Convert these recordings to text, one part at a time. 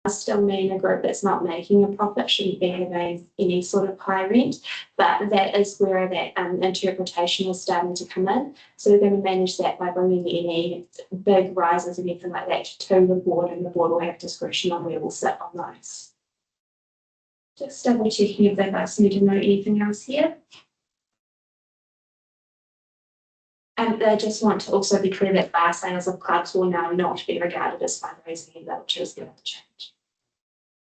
still mean a group that's not making a profit shouldn't be having any sort of high rent, but that is where that interpretation is starting to come in. So we're going to manage that by bringing any big rises or anything like that to the board, and the board will have discretion on where we'll sit on those. Just double checking if they guys need to know anything else here. And they just want to also be clear that bar sales of clubs will now not be regarded as fundraising either, which is going to change.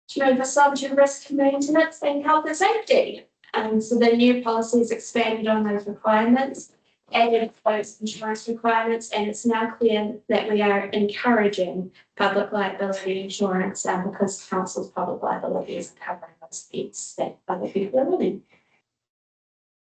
To move us on to risk maintenance and health and safety. So the new policy is expanded on those requirements, added those insurance requirements, and it's now clear that we are encouraging public liability insurance because council's public liability isn't covering those bits that other people are living.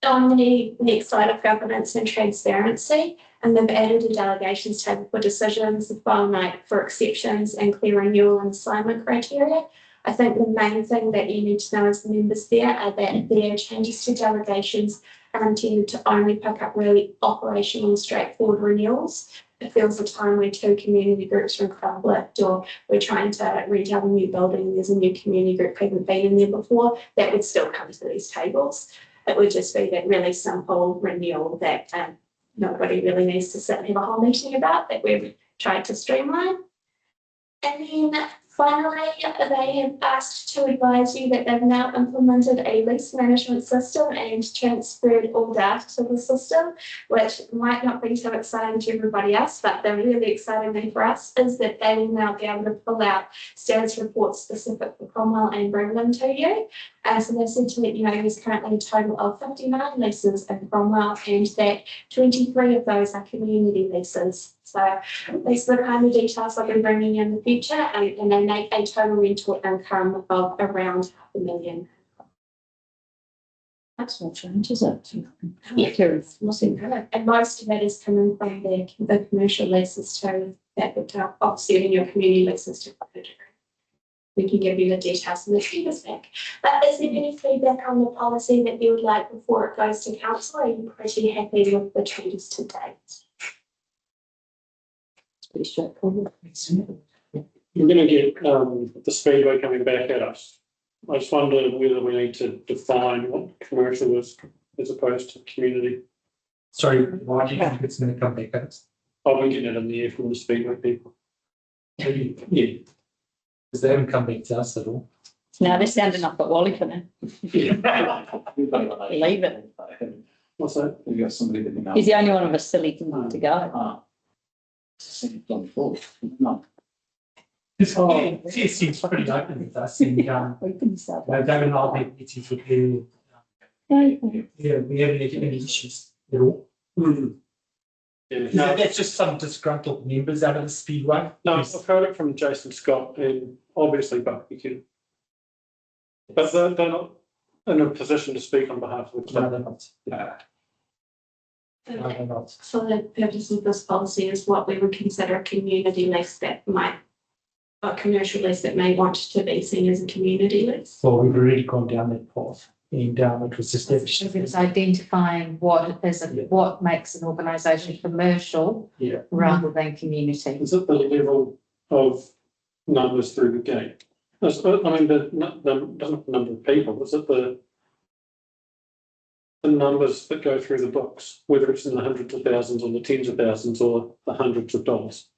On the next slide of governance and transparency, and they've added a delegations table for decisions, the file note for exceptions, and clear renewal and assignment criteria. I think the main thing that you need to know as members there are that their changes to delegations are intended to only pick up really operational and straightforward renewals. If there was a time where two community groups are in conflict, or we're trying to rent out a new building and there's a new community group who haven't been in there before, that would still come to these tables. It would just be that really simple renewal that nobody really needs to sit and have a whole meeting about, that we've tried to streamline. And then finally, they have asked to advise you that they've now implemented a lease management system and transferred all data to the system, which might not be so exciting to everybody else, but the really exciting thing for us is that they will now be able to pull out status reports specific for Cromwell and bring them to you. So they said to let you know there's currently a total of 59 leases in Cromwell, and that 23 of those are community leases. So these are the kind of details I'll be bringing in the future, and they make a total rental income of around $500,000. That's not change, is it? Yeah, looking good. And most of that is coming from the commercial leases too, that would offsetting your community leases to a degree. We can give you the details in the previous back. But is there any feedback on the policy that you would like before it goes to council? Are you pretty happy with the changes to date? It's pretty straightforward. We're going to get the speedway coming back at us. I just wonder whether we need to define what commercial is as opposed to community. Sorry, why do you think it's going to come back at us? I've been getting it in the air from the speedway people. Yeah. Because they haven't come back to us at all. Now they're sounding up at Wally for now. Leave it. What's that? We've got somebody that we know. He's the only one of us silly to go. No. It seems pretty open with us. And David and I have meetings with you. Yeah, we haven't had any issues at all. Yeah, That's just some disgruntled members out of the speedway. no, I've heard it from Jason Scott and obviously Barbecue. But they're not in a position to speak on behalf of the No, club. they're not. No, they're not. So the purpose of this policy is what we would consider a community lease that might, a commercial lease that may want to be seen as a community lease. Well, we've already gone down that path, and it was established. It's identifying what makes an organisation commercial rather than community. Is it the level of numbers through the gate? I mean, doesn't the number of people, is it the numbers that go through the books, whether it's in the hundreds of thousands or the tens of thousands or the hundreds of dollars?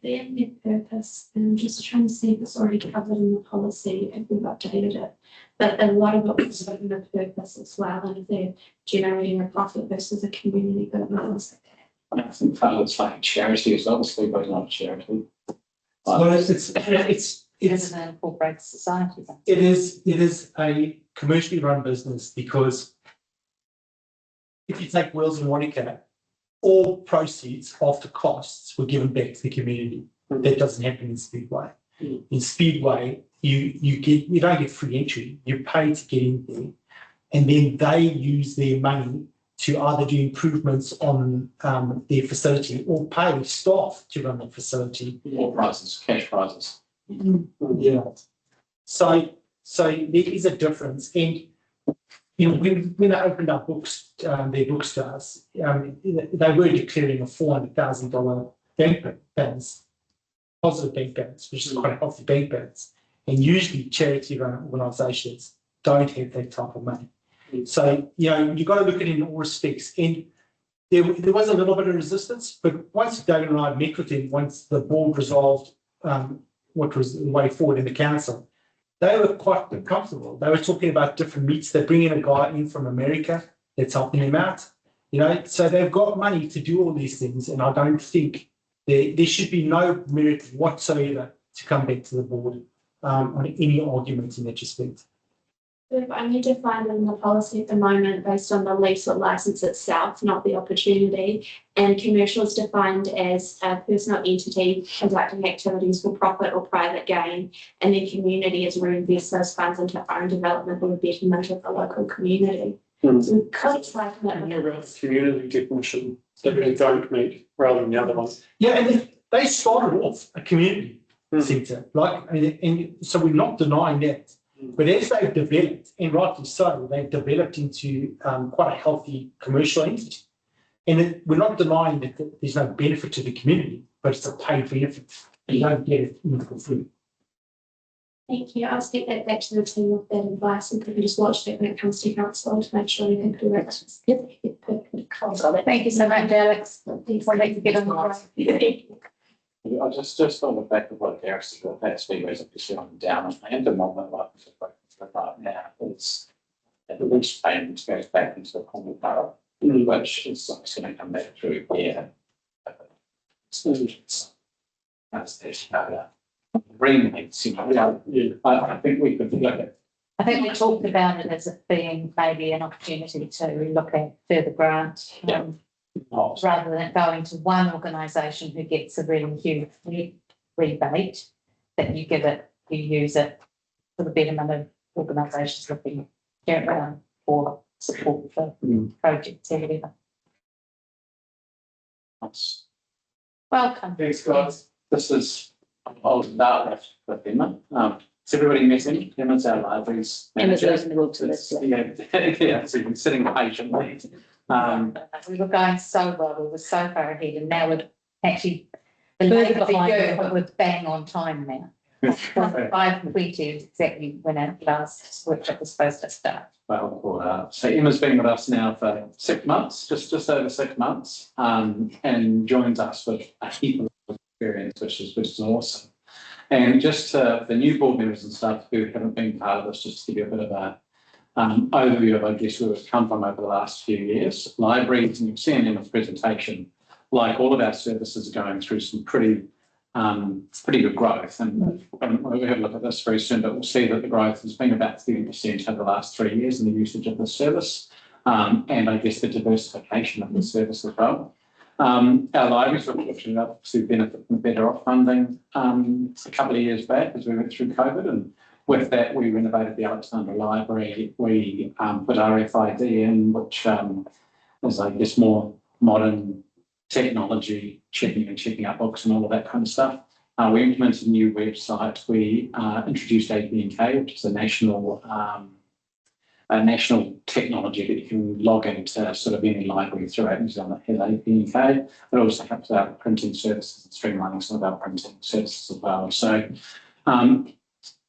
Their purpose, and I'm just trying to see if it's already covered in the policy, if we've updated it. But a lot of it was in the purpose as well, and if they're generating a profit versus a community good, and things like that. I think part of it's like charity as well, Speedway's not a charity. Well, it's an incorporated society. it is a commercially run business, because if you take Wells and Wanaka, all proceeds after costs were given back to the community. That doesn't happen in Speedway. In Speedway, you don't get free entry. You pay to get in there, and then they use their money to either do improvements on their facility or pay staff to run the facility. More prizes, cash prizes. Yeah. So there is a difference, and when they opened up their books to us, they were declaring a $400,000 bank balance, positive bank balance, which is quite a healthy bank balance. And usually charity run organisations don't have that type of money. So, you've got to look at it in all respects. And there was a little bit of resistance, but once David and I met with him, once the board resolved what was the way forward in the council, they were quite comfortable. They were talking about different meats. They're bringing a guy in from America that's helping them out. So they've got money to do all these things, and I don't think there should be no merit whatsoever to come back to the board on any argument in that respect. We've only defined in the policy at the moment based on the lease or license itself, not the opportunity. And commercial is defined as a personal entity conducting activities for profit or private gain. And then community is reinvest those funds into own development or betterment of the local community. Hmm. So we could like And you're about the community definition that we don't meet rather than the other one. Yeah, and they started off a community centre, and so we're not denying that. But as they've developed, and rightly so, they've developed into quite a healthy commercial entity. And we're not denying that there's no benefit to the community, but it's a paid benefit. You don't get it for free. Thank you. I'll stick that back to the team with that advice and could just watch that when it comes to council to make sure we can do it. Thank you so much, Alex. We'll let you get on the way. I just on the back of what Gareth said, that speedways are just going down and the moment like right now, it's at least payments goes back into the common borough, which is going to come back through here. That's the remix, I think we could look at. I think we talked about it as it being maybe an opportunity to look at further grants. Rather than going to one organisation who gets a really huge rebate, that you use it for the betterment of organisations looking for support for projects or whatever. Welcome. Thanks, guys. This is, I'll start with Emma. Has everybody met him? Emma's our libraries Emma's manager. listening to this. Yeah, so you've been sitting patiently. We were going so well, we were so far ahead, and now we're actually the Further later behind. we go, we're bang on time now. 5:20 is exactly when our last workshop was supposed to start. Well, so Emma's been with us now for 6 months, just over 6 months, and joins us with a heap of experience, which is awesome. And just for new board members and stuff who haven't been part of this, just to give you a bit of a overview of, I guess, where we've come from over the last few years. Libraries, and you've seen in Emma's presentation, like all of our services are going through some pretty good growth. And we'll have a look at this very soon, but we'll see that the growth has been about 30% over the last 3 years in the usage of the service, and I guess the diversification of the service as well. Our libraries were fortunate enough to benefit from Better Off funding a couple of years back as we went through COVID, and with that we renovated the Alexandra Library. We put RFID in, which is, I guess, more modern technology, checking out books and all of that kind of stuff. We implemented a new website. We introduced APNK, which is a national technology that you can log into sort of any library throughout New Zealand that has APNK. It also helps our printing services and streamlining some of our printing services as well. So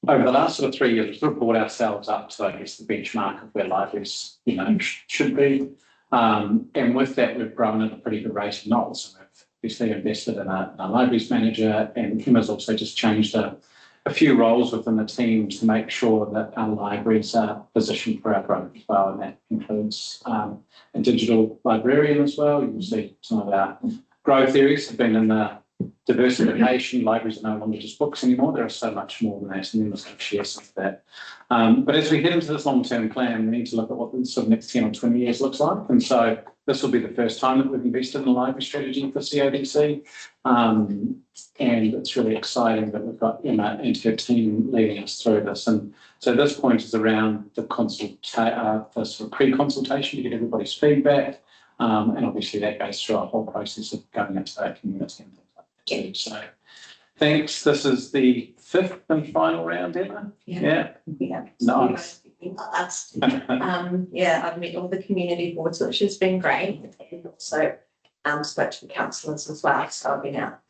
over the last sort of 3 years, we've sort of brought ourselves up to, I guess, the benchmark of where libraries, should be. And with that, we've grown at a pretty good rate of knowledge. So we've obviously invested in a libraries manager, and Emma's also just changed a few roles within the team to make sure that our libraries are positioned for our growth as well. And that includes a digital librarian as well. You can see some of our growth areas have been in the diversification. Libraries are no longer just books anymore. There is so much more than that, and Emma's going to share some of that. But as we head into this long-term plan, we need to look at what the sort of next 10 or 20 years looks like. And so this will be the first time that we've invested in a library strategy for CODC. And it's really exciting that we've got Emma and her team leading us through this. And so this point is around the sort of pre-consultation to get everybody's feedback. And obviously that goes through a whole process of going into that community and things like that too. So thanks. This is the 5th and final round, Emma. Yeah. Nice. I've met all the community boards, which has been great, and also spoke to the councillors as well. So I've been out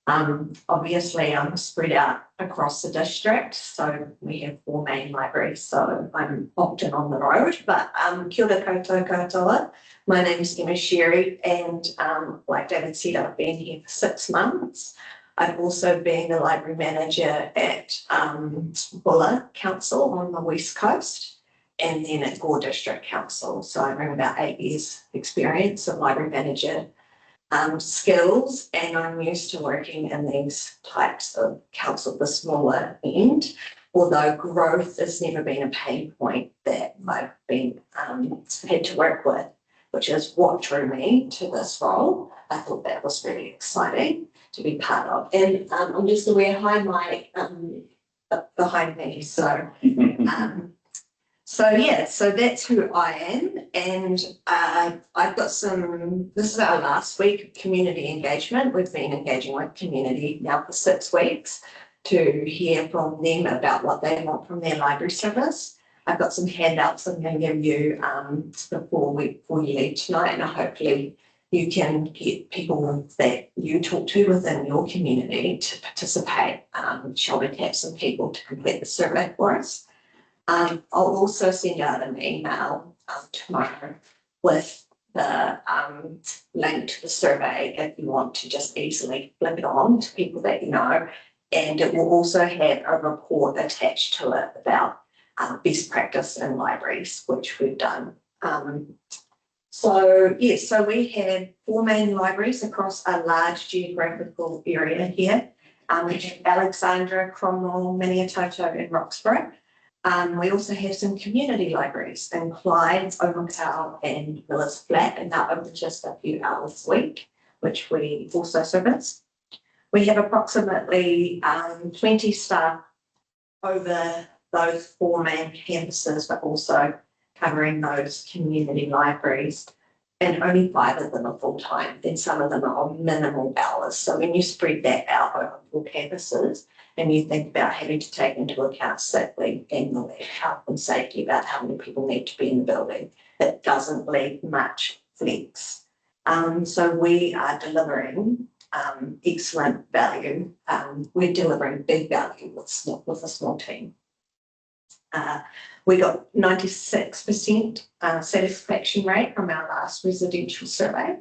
Obviously, I'm spread out across the district, so we have 4 main libraries, so I'm often on the road, but kia ora koutou katoa. My name is Emma Sherry, and like David said, I've been here for 6 months. I've also been the library manager at Buller Council on the West Coast, and then at Gore District Council. So I bring about 8 years experience of library manager skills, and I'm used to working in these types of council, the smaller end, although growth has never been a pain point that I've been had to work with, which is what drew me to this role. I thought that was really exciting to be part of. And I'm just aware, hi Mike, behind me, so so that's who I am, and I've got this is our last week of community engagement. We've been engaging with community now for 6 weeks to hear from them about what they want from their library service. I've got some handouts I'm going to give you before you leave tonight, and hopefully you can get people that you talk to within your community to participate. Shall we have some people to complete the survey for us? I'll also send out an email tomorrow with the link to the survey if you want to just easily flip it on to people that you know. And it will also have a report attached to it about best practice in libraries, which we've done. So we have 4 main libraries across a large geographical area here. We have Alexandra, Cromwell, Minnetonka and Roxburgh. We also have some community libraries in Clyde, Omakau and Miller's Flat, and they're open just a few hours a week, which we also service. We have approximately 20 staff over those 4 main campuses, but also covering those community libraries, and only 5 of them are full-time, then some of them are on minimal hours. So when you spread that out over 4 campuses, and you think about having to take into account sick leave, annual leave, health and safety, about how many people need to be in the building, it doesn't leave much flex. So we are delivering excellent value. We're delivering big value with a small team. We got 96% satisfaction rate from our last residential survey.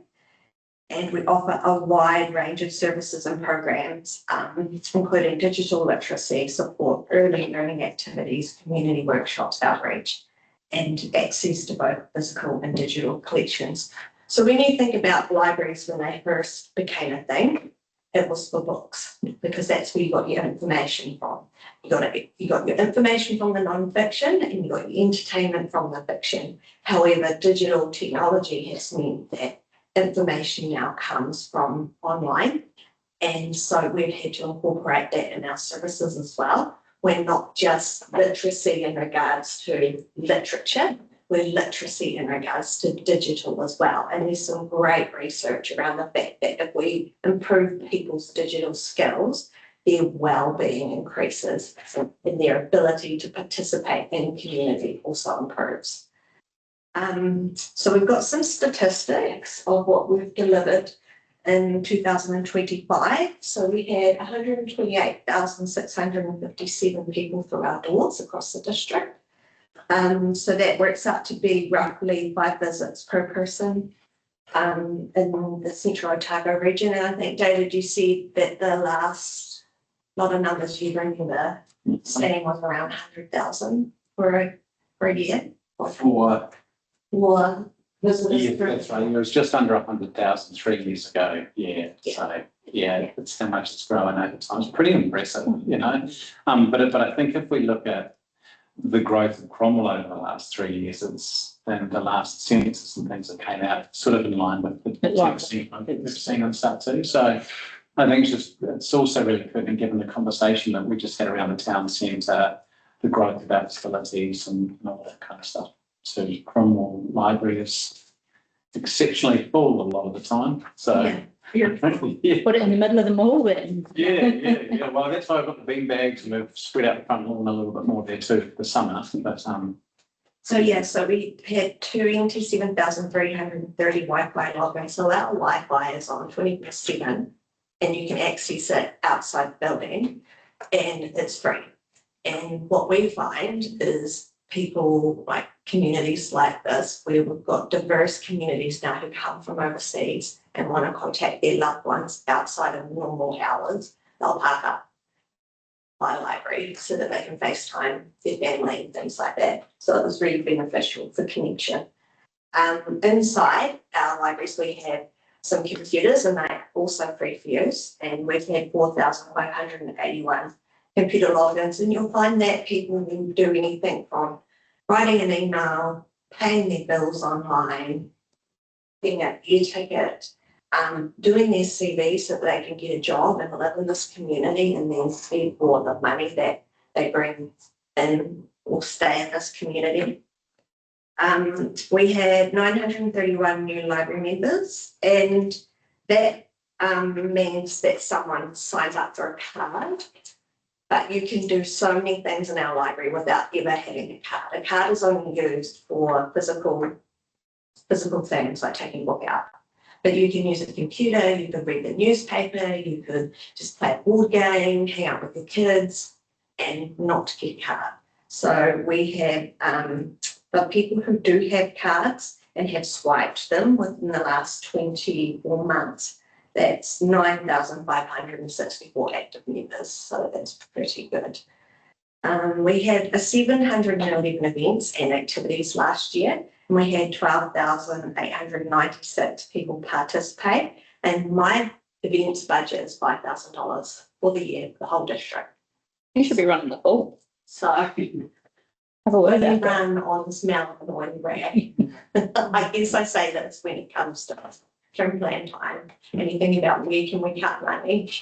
And we offer a wide range of services and programs, including digital literacy support, early learning activities, community workshops, outreach, and access to both physical and digital collections. So when you think about libraries when they first became a thing, it was for books, because that's where you got your information from. You got your information from the non-fiction, and you got your entertainment from the fiction. However, digital technology has meant that information now comes from online, and so we've had to incorporate that in our services as well. We're not just literacy in regards to literature, we're literacy in regards to digital as well. And there's some great research around the fact that if we improve people's digital skills, their well-being increases and their ability to participate in community also improves. So we've got some statistics of what we've delivered in 2025. So we had 128,657 people through our doors across the district. So that works out to be roughly 5 visits per person in the Central Otago region. And I think, David, you said that the last lot of numbers you bring in the saying was around 100,000 for a year. For visitors. Yeah, that's right. It was just under 100,000 3 years ago. Yeah. So that's how much it's growing over time. It's pretty impressive, you know. But I think if we look at the growth of Cromwell over the last 3 years, and the last census and things that came out, sort of in line with the 10% we've seen and stuff too. So I think it's also really important, given the conversation that we just had around the town centre, the growth of our facilities and all that kind of stuff. So Cromwell Library is exceptionally full a lot of the time. So Put it in the middle of the mall then. Yeah. Well, that's why I've got the bean bags, and we've spread out the front lawn a little bit more there too for the summer. But So we had 227,330 Wi-Fi logins. So our Wi-Fi is on 24/7, and you can access it outside the building, and it's free. And what we find is people like communities like this, where we've got diverse communities now who come from overseas and want to contact their loved ones outside of normal hours, they'll park up by a library so that they can FaceTime their family and things like that. So it was really beneficial for connection. Inside our libraries, we have some computers, and they're also free for use. And we've had 4,581 computer logins, and you'll find that people can do anything from writing an email, paying their bills online, getting an e-ticket, doing their CV so that they can get a job and live in this community, and then spend all the money that they bring in or stay in this community. We had 931 new library members, and that means that someone signs up for a card. But you can do so many things in our library without ever having a card. A card is only used for physical things like taking a book out. But you can use a computer, you could read the newspaper, you could just play a board game, hang out with the kids, and not get a card. So we have the people who do have cards and have swiped them within the last 24 months. That's 9,564 active members, so that's pretty good. We had 711 events and activities last year, and we had 12,896 people participate, and my events budget is $5,000 for the year, for the whole district. You should be running the pool. So Have a word we out there. run on the smell of the wind rag. I guess I say this when it comes to plan time. Anything about where can we cut money?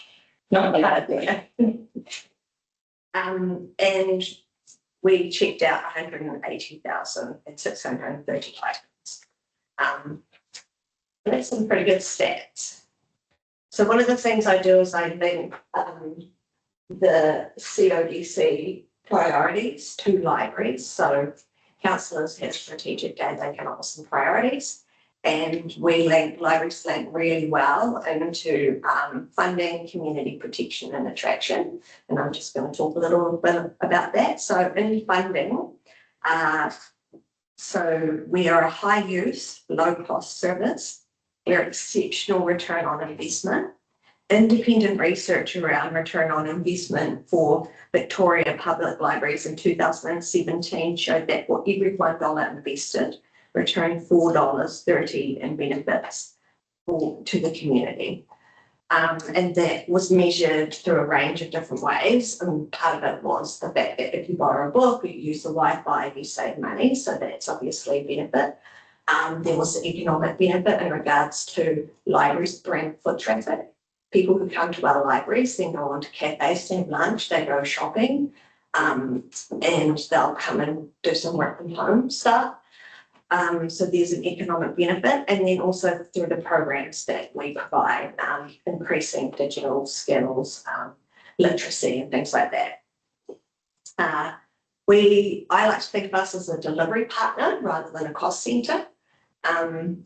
Not Cut bad. it there. And we checked out 180,630 items. That's some pretty good stats. So one of the things I do is I link the CODC priorities to libraries. So councillors have strategic day, they come up with some priorities. And libraries link really well into funding, community protection and attraction. And I'm just going to talk a little bit about that. So in funding, so we are a high use, low cost service. We're exceptional return on investment. Independent research around return on investment for Victoria Public Libraries in 2017 showed that for every $1 invested, returned $4.30 in benefits to the community. And that was measured through a range of different ways. And part of it was the fact that if you borrow a book, you use the Wi-Fi, you save money. So that's obviously a benefit. There was the economic benefit in regards to libraries bring foot traffic. People who come to our libraries then go on to cafes, they have lunch, they go shopping, and they'll come and do some work from home stuff. So there's an economic benefit, and then also through the programs that we provide, increasing digital skills, literacy and things like that. I like to think of us as a delivery partner rather than a cost centre. And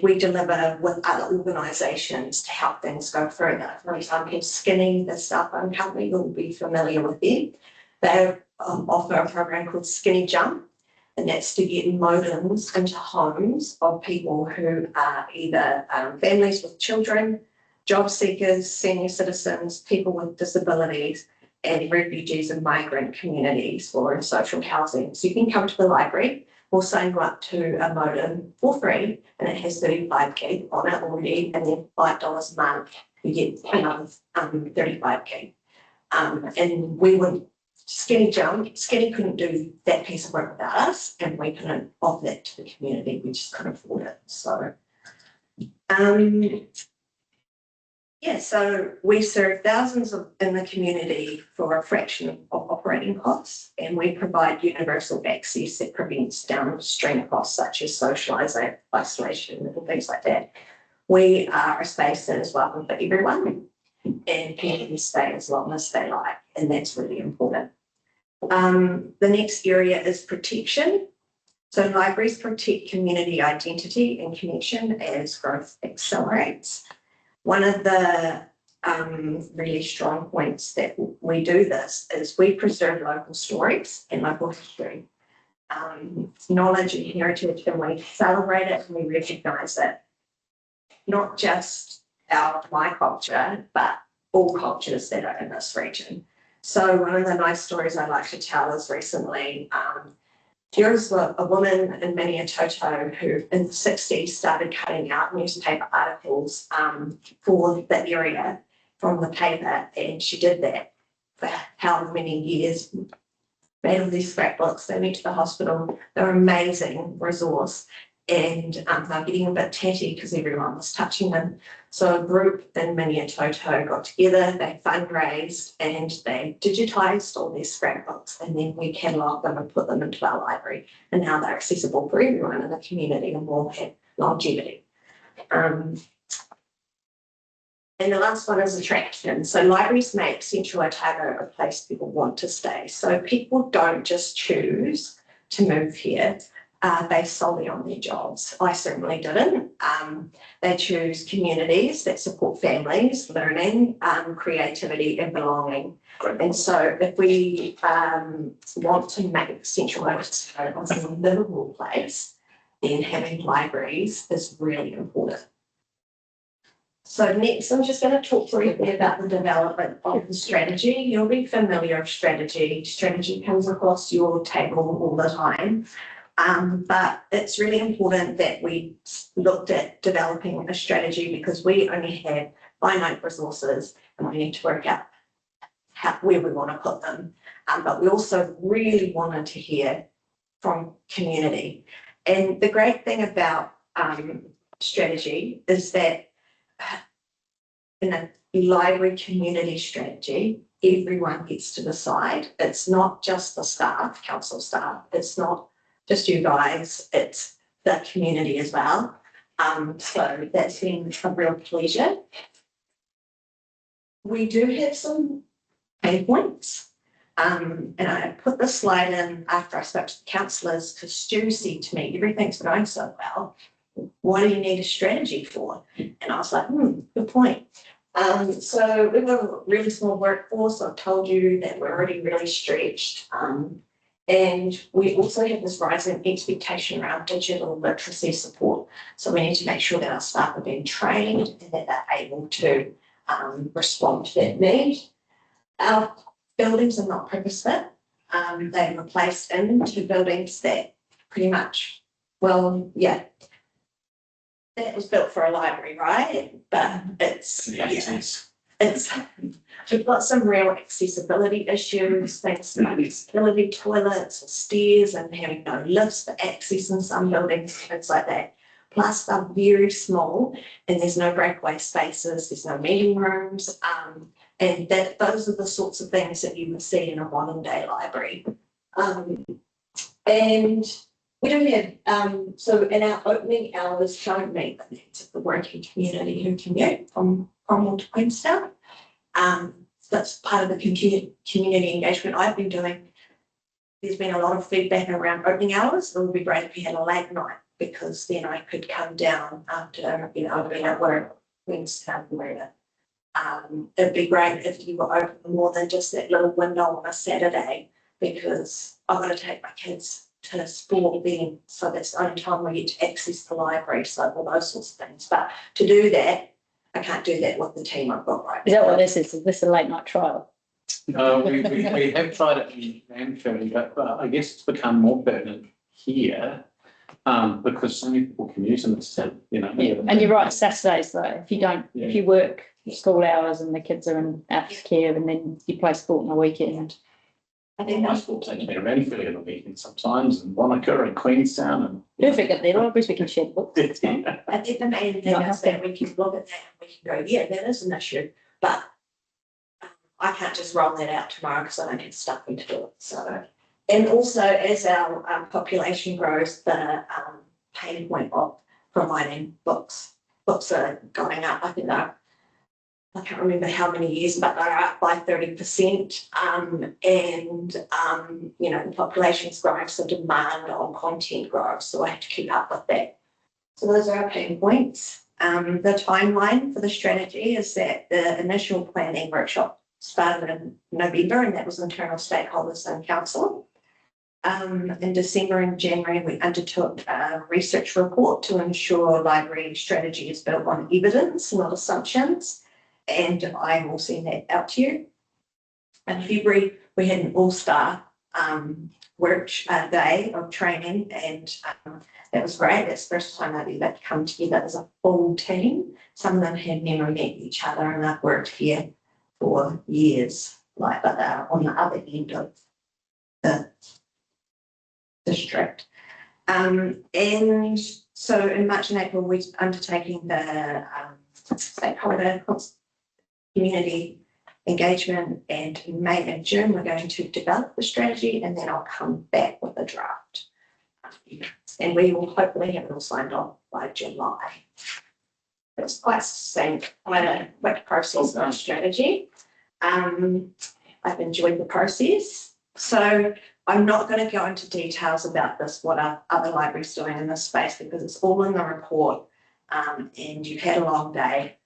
we deliver with other organisations to help things go further. For example, Skinny, the cell phone company, you'll be familiar with them. They offer a program called Skinny Jump, and that's to get modems into homes of people who are either families with children, job seekers, senior citizens, people with disabilities, and refugees and migrant communities for social housing. So you can come to the library. We'll sign you up to a modem for free, and it has 35 gig on it already, and then $5 a month, you get another 35 gig. And we would Skinny couldn't do that piece of work without us, and we couldn't offer that to the community. We just couldn't afford it. So, so we serve thousands in the community for a fraction of operating costs, and we provide universal access that prevents downstream costs such as social isolation and things like that. We are a space that is welcome for everyone, and people can stay as long as they like, and that's really important. The next area is protection. So libraries protect community identity and connection as growth accelerates. One of the really strong points that we do this is we preserve local stories and local history, knowledge and heritage, and we celebrate it and we recognise it. Not just my culture, but all cultures that are in this region. So one of the nice stories I like to tell is recently, there was a woman in Minnetonka who in the 60s started cutting out newspaper articles for the area from the paper, and she did that for how many years. Made all these scrapbooks, they went to the hospital, they're an amazing resource, and they're getting a bit tatty because everyone was touching them. So a group in Minnetonka got together, they fundraised and they digitised all these scrapbooks, and then we catalogued them and put them into our library, and now they're accessible for everyone in the community and will have longevity. And the last one is attraction. So libraries make Central Otago a place people want to stay. So people don't just choose to move here based solely on their jobs. I certainly didn't. They choose communities that support families, learning, creativity and belonging. Great. And so if we want to make Central Otago a livable place, then having libraries is really important. So next, I'm just going to talk briefly about the development of the strategy. You'll be familiar with strategy. Strategy comes across your table all the time. But it's really important that we looked at developing a strategy because we only have finite resources and we need to work out where we want to put them. But we also really wanted to hear from community. And the great thing about strategy is that in a library community strategy, everyone gets to decide. It's not just the staff, council staff, it's not just you guys, it's the community as well. So that's been a real pleasure. We do have some pain points. And I put this slide in after I spoke to the councillors because Stu said to me, everything's going so well. What do you need a strategy for? And I was like, good point. So we've got a really small workforce. I've told you that we're already really stretched. And we also have this rising expectation around digital literacy support. So we need to make sure that our staff are being trained and that they're able to respond to that need. Our buildings are not purpose-fit. They were placed into buildings that pretty much, well, yeah, that was built for a library, right? But it's, we've got some real accessibility issues, things like accessibility toilets or stairs and having no lifts for access in some buildings, things like that. Plus they're very small and there's no breakaway spaces, there's no meeting rooms, and those are the sorts of things that you would see in a modern day library. And we don't have, so in our opening hours don't meet the needs of the working community who commute from Cromwell to Queenstown. That's part of the community engagement I've been doing. There's been a lot of feedback around opening hours. It would be great if we had a late night because then I could come down after, being at work, Queenstown, wherever. It'd be great if you were open more than just that little window on a Saturday because I've got to take my kids to sport then, so that's the only time we get to access the library, so all those sorts of things. But to do that, I can't do that with the team I've got right now. Is that what this is? Is this a late night trial? No, we have tried it in Ranfurly, but I guess it's become more pertinent here because so many people commute in this town, you know. Yeah. And you're right, Saturdays though, if you don't, if you work school hours and the kids are in aftercare and then you play sport on the weekend. I think My school takes me to Ranfurly on the weekend sometimes and Wanaka and Queenstown and. Perfect at their libraries, we can share books. I think the main thing is that we can look at that and we can go, yeah, that is an issue, but I can't just roll that out tomorrow because I don't have stuff to do it. So, and also as our population grows, the pain point of providing books are going up. I think I can't remember how many years, but they're up by 30%. You know, the population's growing, so demand on content grows. So I have to keep up with that. So those are our pain points. The timeline for the strategy is that the initial planning workshop started in November, and that was internal stakeholders and council. In December and January, we undertook a research report to ensure library strategy is built on evidence, not assumptions. And I will send that out to you. In February, we had an all-star work day of training, and that was great. That's the first time they've ever come together as a full team. Some of them had never met each other, and they've worked here for years, but they're on the other end of the district. And so in March and April, we're undertaking the stakeholder community engagement, and in May and June, we're going to develop the strategy, and then I'll come back with a draft. And we will hopefully have it all signed off by July. It's quite succinct, quite a quick process of strategy. I've enjoyed the process. So I'm not going to go into details about this, what are other libraries doing in this space, because it's all in the report, and you've had a long day.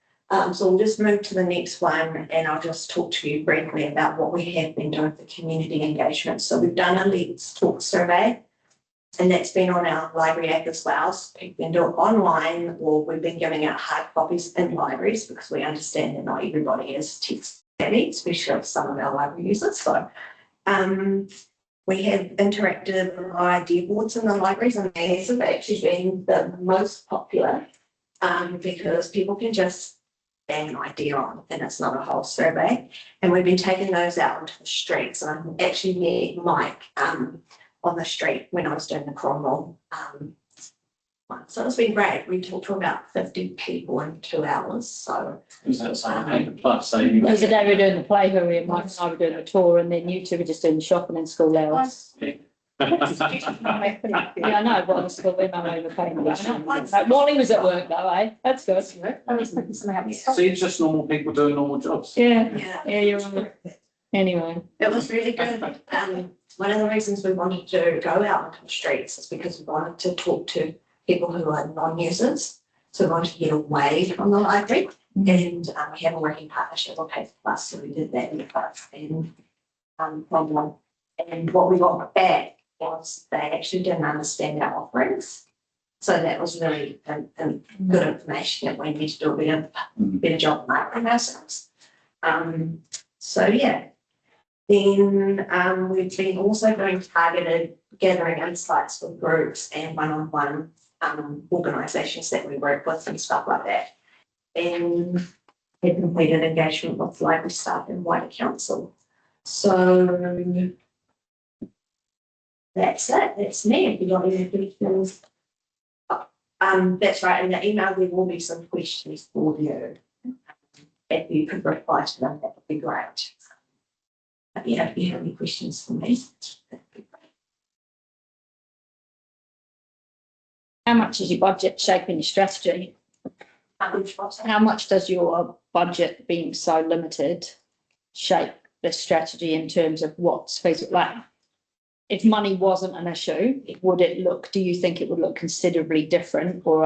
So we'll just move to the next one, and I'll just talk to you briefly about what we have been doing for community engagement. So we've done a Let's Talk survey, and that's been on our library app as well. So people can do it online, or we've been giving out hard copies in libraries, because we understand that not everybody is tech savvy, especially some of our library users. So we have interactive idea boards in the libraries, and these have actually been the most popular, because people can just bang an idea on, and it's not a whole survey. And we've been taking those out onto the streets. And I actually met Mike on the street when I was doing the Cromwell one. So it's been great. We talked to about 50 people in 2 hours. So Was that something plus? So There was a day we were doing the play where Mike and I were doing the tour, and then you two were just doing the shopping in school hours. Yeah, I know, but the school email we were paying. Wally was at work though, eh? That's good. So you're just normal people doing normal jobs. Yeah, you're right. Anyway. it was really good. One of the reasons we wanted to go out onto the streets is because we wanted to talk to people who are non-users. So we wanted to get away from the library, and we have a working partnership with Paper Plus, so we did that in the past. And Cromwell. And what we got back was they actually didn't understand our offerings. So that was really good information that we need to do a better job of marketing ourselves. So yeah. Then we've been also doing targeted gathering insights with groups and one-on-one organisations that we work with and stuff like that. And we completed engagement with library staff and wider council. So that's it. That's me. If you got any questions, that's right. In the email there will be some questions for you. If you could reply to them, that would be great. But yeah, if you have any questions for me, that'd be great. How much is your budget shaping your strategy? How much does your budget being so limited shape the strategy in terms of what's feasible? Like, if money wasn't an issue, would it look, do you think it would look considerably different, or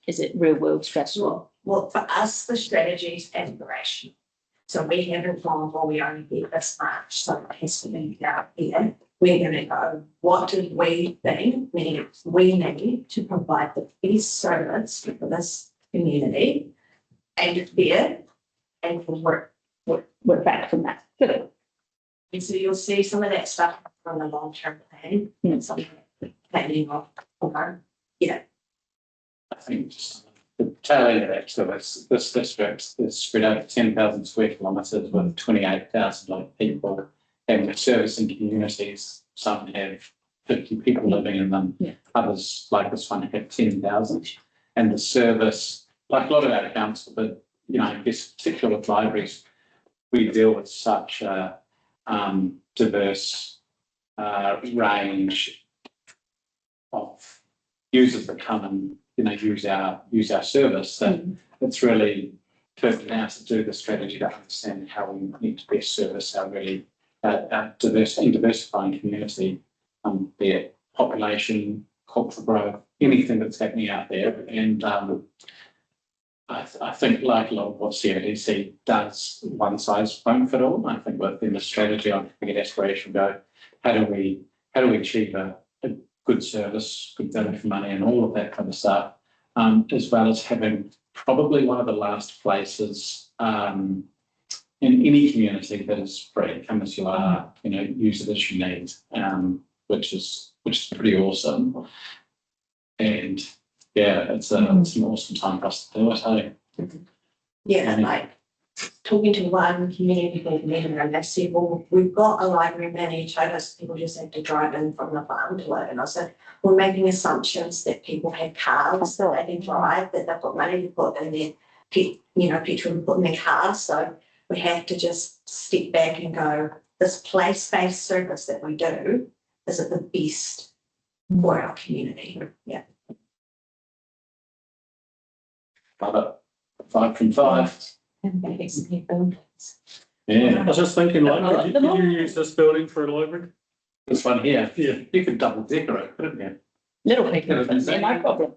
is it real world strategy? Well, for us, the strategy is aspirational. So we haven't gone, well, we only get this much, so it has to be out here. We're going to go, what do we think we need to provide the best service for this community and fair, and work back from that. Good. And so you'll see some of that stuff from the long-term plan, and some of the planning of, I think just the tail end of that, so this district is spread over 10,000 square kilometres with 28,000 people, and with servicing communities, some have 50 people living in them, others like this one have 10,000. And the service, like a lot of our council, but I guess particularly with libraries, we deal with such a diverse range of users that come and use our service, that it's really pertinent now to do the strategy to understand how we need to best service our really diverse and diversifying community, be it population, cultural growth, anything that's happening out there. And I think like a lot of what CODC does, one size won't fit all. I think within the strategy on having an aspiration go, how do we achieve a good service, good value for money and all of that kind of stuff, as well as having probably one of the last places in any community that is free, come as you are, use it as you need, which is pretty awesome. And yeah, it's an awesome time for us to do it, hey? Yeah, like talking to one community board member and they said, well, we've got a library manager, those people just have to drive in from the farm to it. And I said, we're making assumptions that people have cars that they can drive, that they've got money to put in their, petrol to put in their cars. So we have to just step back and go, this place-based service that we do, is it the best for our community? Yeah. Love it. 5 from 5. And maybe some new buildings. I Yeah, was just thinking, I like, like could them all. you use this building for a library? this one here, Yeah. you could double decorate, couldn't you? Little people, yeah, no problem.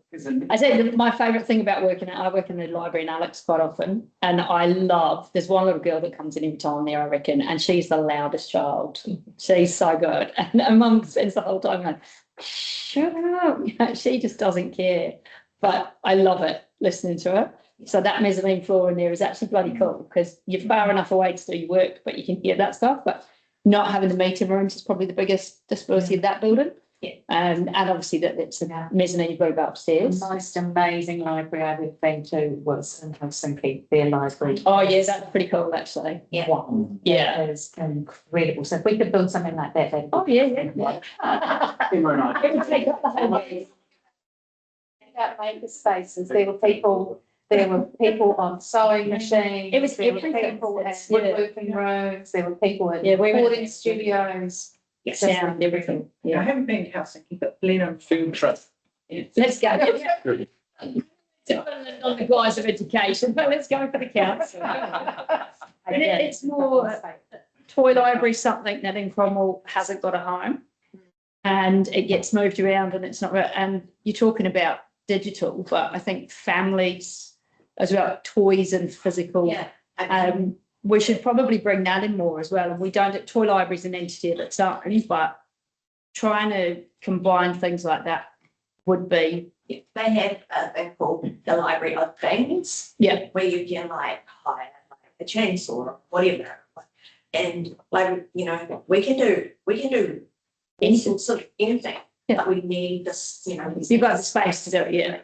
I said my favourite thing about I work in the library in Alex quite often, and I love, there's one little girl that comes in every time there, I reckon, and she's the loudest child. She's so good. And her mum spends the whole time going, shut up. She just doesn't care. But I love it, listening to her. So that mezzanine floor in there is actually bloody cool, because you're far enough away to do your work, but you can hear that stuff. But not having the meeting rooms is probably the biggest disability of that building. Yeah. And obviously that it's a mezzanine, you've got to go The upstairs. most amazing library I've ever been to was in Helsinki, their library. Oh, yeah, that's pretty cool, actually. Yeah. Wow. Yeah. It is incredible. So if we could build something like that, that'd be. Oh, yeah. It would take up the whole day. About maker spaces, there were people on sewing machines. It was there were everything. people in Yeah. woodworking rooms, there were people in Yeah, we were- recording studios. Sound, everything. I Yeah. haven't been to Helsinki, but Blenheim. Field trip. Let's go. On the guise of education, but let's go for the council. And it's more toy library, something that in Cromwell hasn't got a home. And it gets moved around and it's not, and you're talking about digital, but I think families as well, toys and physical. Yeah. We should probably bring that in more as well. And we don't, toy library's an entity of its own, but trying to combine things like that would be. They have a thing called the Library of Things. Yeah. Where you can like hire like a chainsaw or whatever. And like, we can do any sorts of anything. Yeah. But we need this, You've got the space to do it, yeah.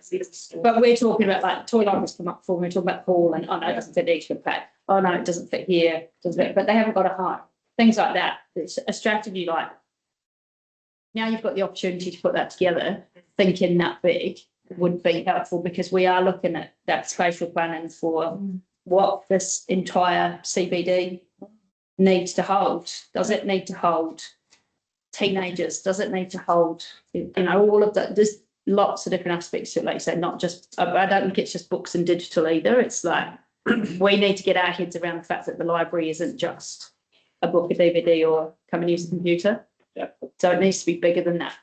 But we're talking about like toy libraries come up for, we're talking about Paul and, oh no, it doesn't fit each of that. Oh no, it doesn't fit here, doesn't fit, but they haven't got a home. Things like that. It's a strategy like. Now you've got the opportunity to put that together, thinking that big would be helpful, because we are looking at that spatial planning for what this entire CBD needs to hold. Does it need to hold teenagers? Does it need to hold, all of that? There's lots of different aspects to it, like you say, not just, I don't think it's just books and digital either. It's like, we need to get our heads around the fact that the library isn't just a book, a DVD, or come and use a computer. Yeah. So it needs to be bigger than that.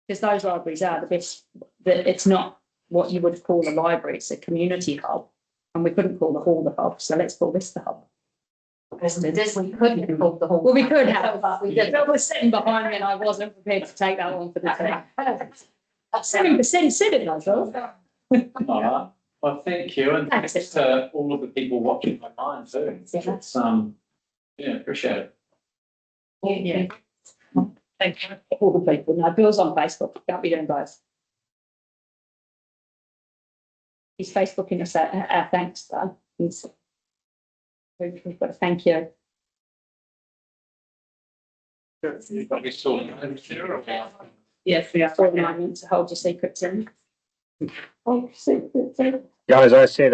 Because those libraries are the best, it's not what you would call a library, it's a community hub. And we couldn't call the hall the hub, so let's call this the hub. We couldn't call the whole. Well, we could have, but we Bill didn't. was sitting behind me and I wasn't prepared to take that one for the team. 7% said it, I thought. All right. Well, thank you, and Thanks. thanks to all of the people watching online too. Yeah. It's appreciate it. Yeah. Thank you. All the people. No, Bill's on Facebook. Can't be doing both. He's Facebooking us our thanks though. We've got to thank you. We saw. Yes, we are. For a moment to hold your secrets in. Hold your secrets in. Yeah, as I said,